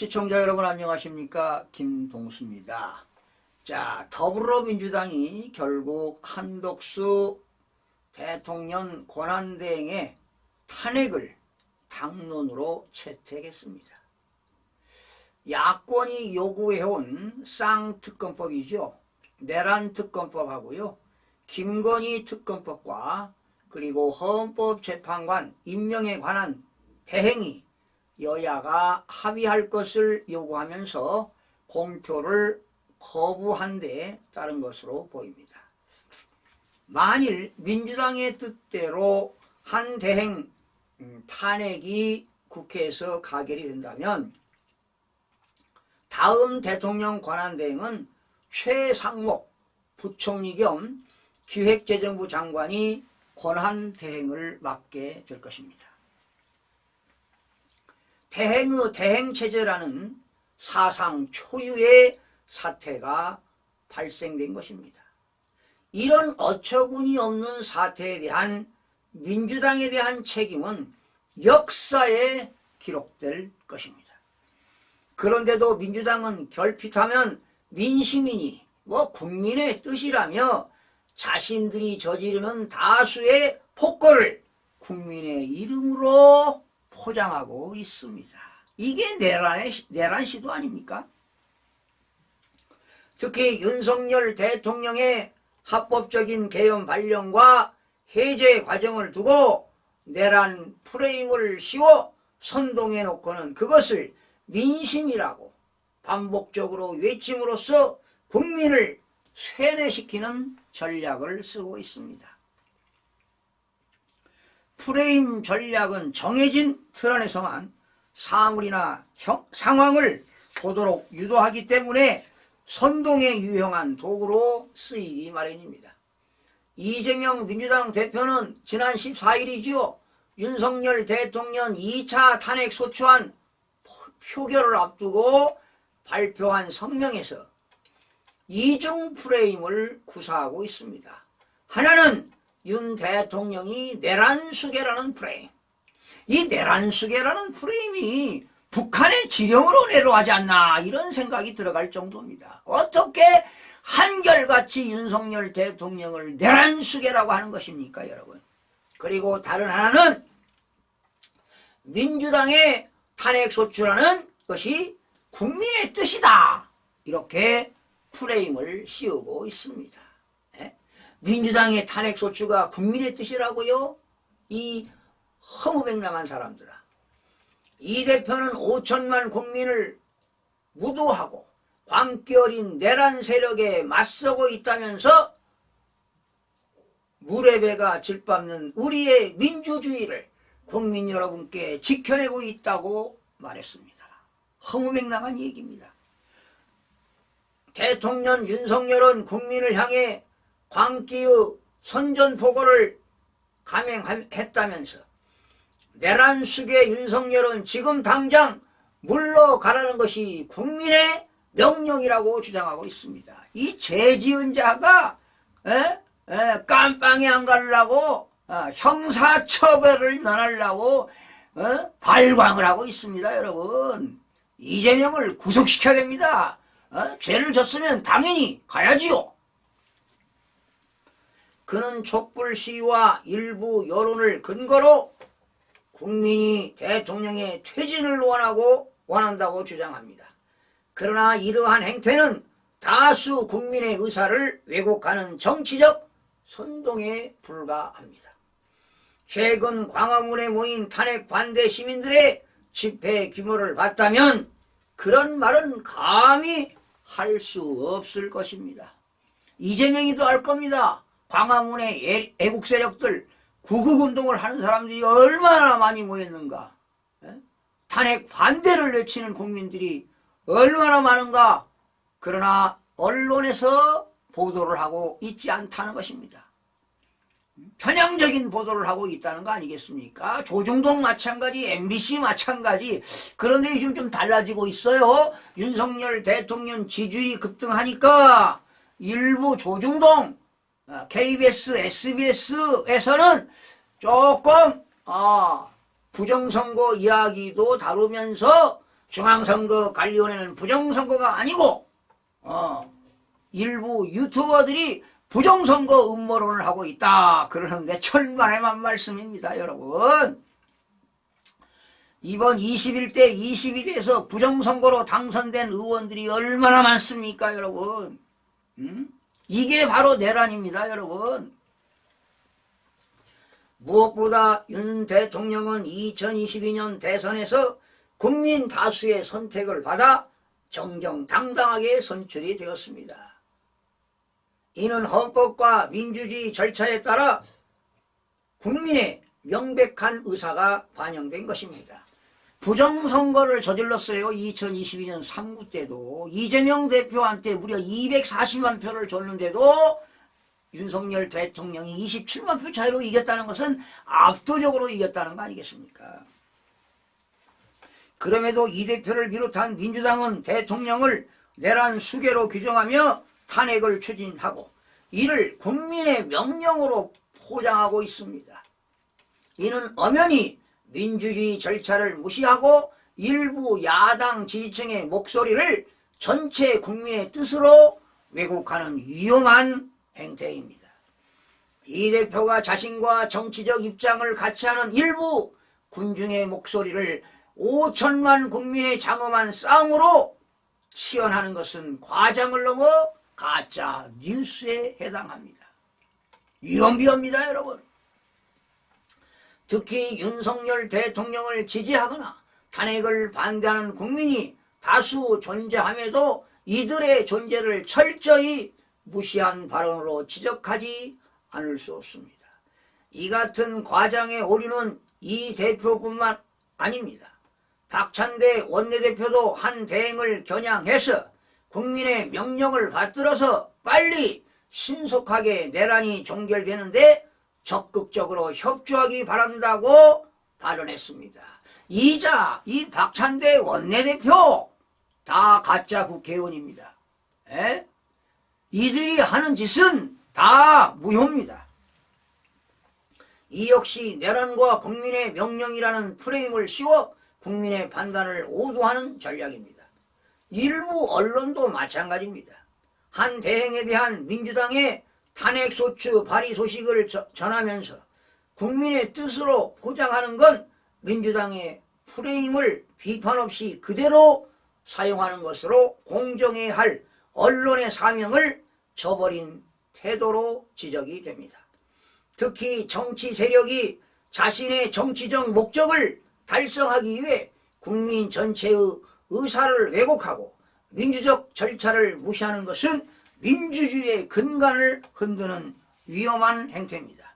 시청자 여러분 안녕하십니까? 김동수입니다. 자, 더불어민주당이 결국 한덕수 대통령 권한대행의 탄핵을 당론으로 채택했습니다. 야권이 요구해온 쌍특검법이죠. 내란특검법하고요. 김건희 특검법과 그리고 헌법재판관 임명에 관한 대행이 여야가 합의할 것을 요구하면서 공표를 거부한 데 따른 것으로 보입니다. 만일 민주당의 뜻대로 한 대행 탄핵이 국회에서 가결이 된다면 다음 대통령 권한대행은 최상목 부총리 겸 기획재정부 장관이 권한대행을 맡게 될 것입니다. 대행의 대행체제라는 사상 초유의 사태가 발생된 것입니다. 이런 어처구니 없는 사태에 대한 민주당에 대한 책임은 역사에 기록될 것입니다. 그런데도 민주당은 결핍하면 민심이니 국민의 뜻이라며 자신들이 저지르는 다수의 폭거를 국민의 이름으로 포장하고 있습니다. 이게 내란 시도 아닙니까? 특히 윤석열 대통령의 합법적인 계엄 발령과 해제 과정을 두고 내란 프레임을 씌워 선동해 놓고는 그것을 민심이라고 반복적으로 외침으로써 국민을 쇠뇌시키는 전략을 쓰고 있습니다. 프레임 전략은 정해진 틀 안에서만 사물이나 상황을 보도록 유도하기 때문에 선동에 유용한 도구로 쓰이기 마련입니다. 이재명 민주당 대표는 지난 14일이지요. 윤석열 대통령 2차 탄핵 소추안 표결을 앞두고 발표한 성명에서 이중 프레임을 구사하고 있습니다. 하나는 윤 대통령이 내란수계라는 프레임. 이 내란수계라는 프레임이 북한의 지령으로 내려가지 않나 이런 생각이 들어갈 정도입니다. 어떻게 한결같이 윤석열 대통령을 내란수계라고 하는 것입니까, 여러분? 그리고 다른 하나는 민주당의 탄핵소추라는 것이 국민의 뜻이다. 이렇게 프레임을 씌우고 있습니다. 민주당의 탄핵소추가 국민의 뜻이라고요? 이 허무맹랑한 사람들아. 이 대표는 5천만 국민을 무도하고 광기어린 내란 세력에 맞서고 있다면서 물의 배가 질밟는 우리의 민주주의를 국민 여러분께 지켜내고 있다고 말했습니다. 허무맹랑한 얘기입니다. 대통령 윤석열은 국민을 향해 광기의 선전포고를 감행했다면서 내란수계 윤석열은 지금 당장 물러가라는 것이 국민의 명령이라고 주장하고 있습니다. 이 죄지은 자가 깜빵에 안 가려고 형사처벌을 면하려고 발광을 하고 있습니다. 여러분, 이재명을 구속시켜야 됩니다. 죄를 졌으면 당연히 가야지요. 그는 촛불 시위와 일부 여론을 근거로 국민이 대통령의 퇴진을 원한다고 주장합니다. 그러나 이러한 행태는 다수 국민의 의사를 왜곡하는 정치적 선동에 불과합니다. 최근 광화문에 모인 탄핵 반대 시민들의 집회 규모를 봤다면 그런 말은 감히 할 수 없을 것입니다. 이재명이도 알 겁니다. 광화문에 애국 세력들 구국운동을 하는 사람들이 얼마나 많이 모였는가. 탄핵 반대를 외치는 국민들이 얼마나 많은가. 그러나 언론에서 보도를 하고 있지 않다는 것입니다. 편향적인 보도를 하고 있다는 거 아니겠습니까? 조중동 마찬가지, MBC 마찬가지. 그런데 요즘 좀 달라지고 있어요. 윤석열 대통령 지지율이 급등하니까 일부 조중동 KBS, SBS에서는 조금 부정선거 이야기도 다루면서 중앙선거관리위원회는 부정선거가 아니고 일부 유튜버들이 부정선거 음모론을 하고 있다 그러는데 천만에만 말씀입니다. 여러분, 이번 21대 22대에서 부정선거로 당선된 의원들이 얼마나 많습니까 여러분? 이게 바로 내란입니다 여러분. 무엇보다 윤 대통령은 2022년 대선에서 국민 다수의 선택을 받아 정정당당하게 선출이 되었습니다. 이는 헌법과 민주주의 절차에 따라 국민의 명백한 의사가 반영된 것입니다. 부정선거를 저질렀어요. 2022년 3구 때도 이재명 대표한테 무려 240만 표를 줬는데도 윤석열 대통령이 27만 표 차이로 이겼다는 것은 압도적으로 이겼다는 거 아니겠습니까? 그럼에도 이 대표를 비롯한 민주당은 대통령을 내란 수괴로 규정하며 탄핵을 추진하고 이를 국민의 명령으로 포장하고 있습니다. 이는 엄연히 민주주의 절차를 무시하고 일부 야당 지지층의 목소리를 전체 국민의 뜻으로 왜곡하는 위험한 행태입니다. 이 대표가 자신과 정치적 입장을 같이 하는 일부 군중의 목소리를 5천만 국민의 장엄한 싸움으로 치환하는 것은 과장을 넘어 가짜 뉴스에 해당합니다. 위험합니다 여러분. 특히 윤석열 대통령을 지지하거나 탄핵을 반대하는 국민이 다수 존재함에도 이들의 존재를 철저히 무시한 발언으로 지적하지 않을 수 없습니다. 이 같은 과장의 오류는 이 대표뿐만 아닙니다. 박찬대 원내대표도 한 대행을 겨냥해서 국민의 명령을 받들어서 빨리 신속하게 내란이 종결되는데 적극적으로 협조하기 바란다고 발언했습니다. 이자 이 박찬대 원내대표 다 가짜 국회의원입니다. 이들이 하는 짓은 다 무효입니다. 이 역시 내란과 국민의 명령이라는 프레임을 씌워 국민의 판단을 오도하는 전략입니다. 일부 언론도 마찬가지입니다. 한 대행에 대한 민주당의 탄핵소추 발의 소식을 전하면서 국민의 뜻으로 포장하는 건 민주당의 프레임을 비판 없이 그대로 사용하는 것으로 공정해야 할 언론의 사명을 저버린 태도로 지적이 됩니다. 특히 정치 세력이 자신의 정치적 목적을 달성하기 위해 국민 전체의 의사를 왜곡하고 민주적 절차를 무시하는 것은 민주주의의 근간을 흔드는 위험한 행태입니다.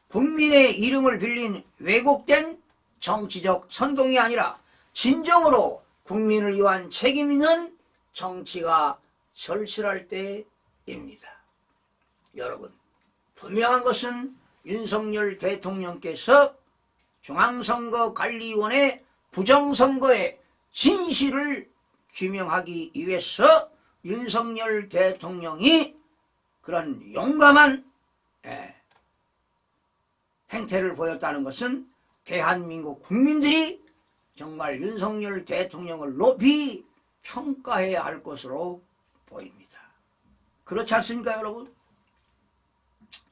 국민의 이름을 빌린 왜곡된 정치적 선동이 아니라 진정으로 국민을 위한 책임 있는 정치가 절실할 때입니다. 여러분, 분명한 것은 윤석열 대통령께서 중앙선거관리위원회 부정선거의 진실을 규명하기 위해서 윤석열 대통령이 그런 용감한 행태를 보였다는 것은 대한민국 국민들이 정말 윤석열 대통령을 높이 평가해야 할 것으로 보입니다. 그렇지 않습니까 여러분?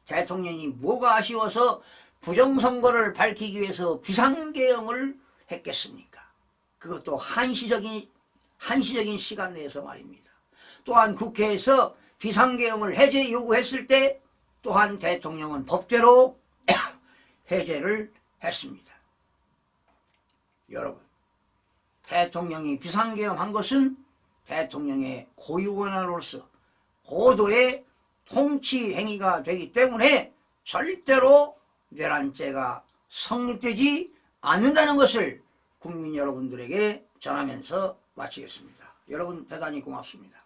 대통령이 뭐가 아쉬워서 부정선거를 밝히기 위해서 비상계엄을 했겠습니까? 그것도 한시적인 시간 내에서 말입니다. 또한 국회에서 비상계엄을 해제 요구했을 때 또한 대통령은 법대로 해제를 했습니다. 여러분, 대통령이 비상계엄한 것은 대통령의 고유권한으로서 고도의 통치 행위가 되기 때문에 절대로 내란죄가 성립되지 않는다는 것을 국민 여러분들에게 전하면서 마치겠습니다. 여러분 대단히 고맙습니다.